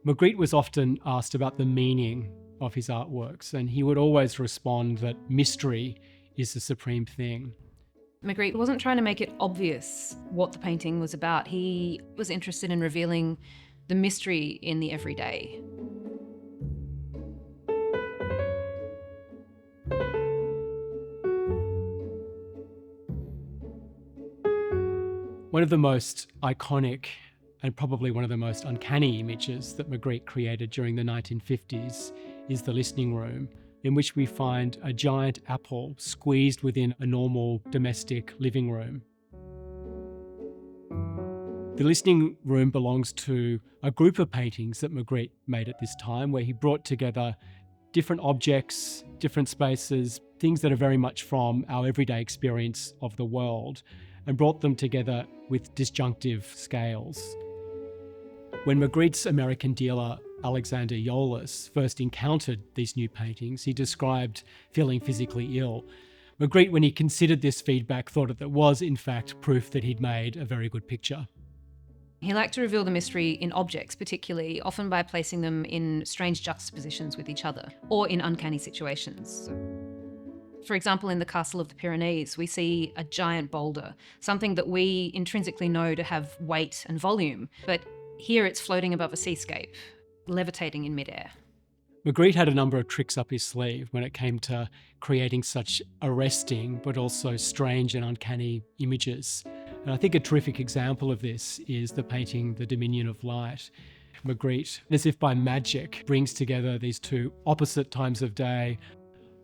Magritte was often asked about the meaning of his artworks, and he would always respond that mystery is the supreme thing. Magritte wasn't trying to make it obvious what the painting was about. He was interested in revealing the mystery in the everyday. One of the most iconic and probably one of the most uncanny images that Magritte created during the 1950s is the listening room, in which we find a giant apple squeezed within a normal domestic living room. The listening room belongs to a group of paintings that Magritte made at this time, where he brought together different objects, different spaces, things that are very much from our everyday experience of the world, and brought them together with disjunctive scales. When Magritte's American dealer, Alexander Yolis, first encountered these new paintings, he described feeling physically ill. Magritte, when he considered this feedback, thought that it was, in fact, proof that he'd made a very good picture. He liked to reveal the mystery in objects, particularly, often by placing them in strange juxtapositions with each other, or in uncanny situations. For example, in the Castle of the Pyrenees, we see a giant boulder, something that we intrinsically know to have weight and volume, but here it's floating above a seascape, levitating in midair. Magritte had a number of tricks up his sleeve when it came to creating such arresting but also strange and uncanny images. And I think a terrific example of this is the painting The Dominion of Light. Magritte, as if by magic, brings together these two opposite times of day,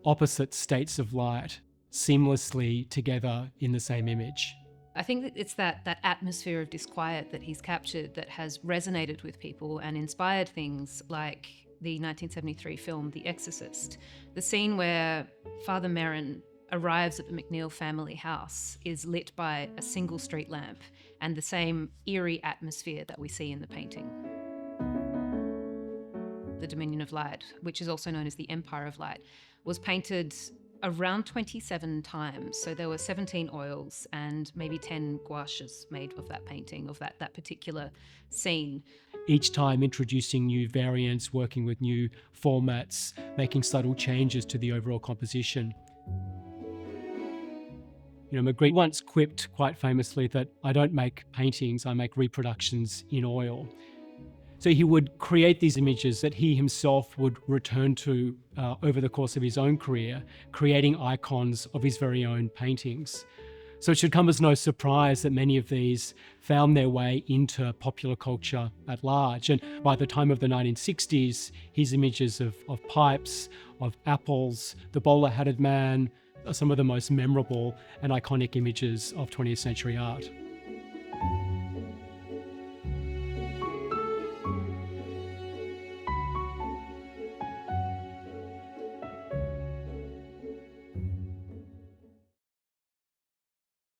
opposite states of light, seamlessly together in the same image. I think that it's that atmosphere of disquiet that he's captured that has resonated with people and inspired things like the 1973 film The Exorcist. The scene where Father Merrin arrives at the McNeil family house is lit by a single street lamp and the same eerie atmosphere that we see in the painting. The Dominion of Light, which is also known as the Empire of Light, was painted around 27 times. So there were 17 oils and maybe 10 gouaches made of that painting, of that particular scene. Each time introducing new variants, working with new formats, making subtle changes to the overall composition. You know, Magritte once quipped quite famously that I don't make paintings, I make reproductions in oil. So he would create these images that he himself would return to over the course of his own career, creating icons of his very own paintings. So it should come as no surprise that many of these found their way into popular culture at large. And by the time of the 1960s, his images of pipes, of apples, the bowler-hatted man, are some of the most memorable and iconic images of 20th century art.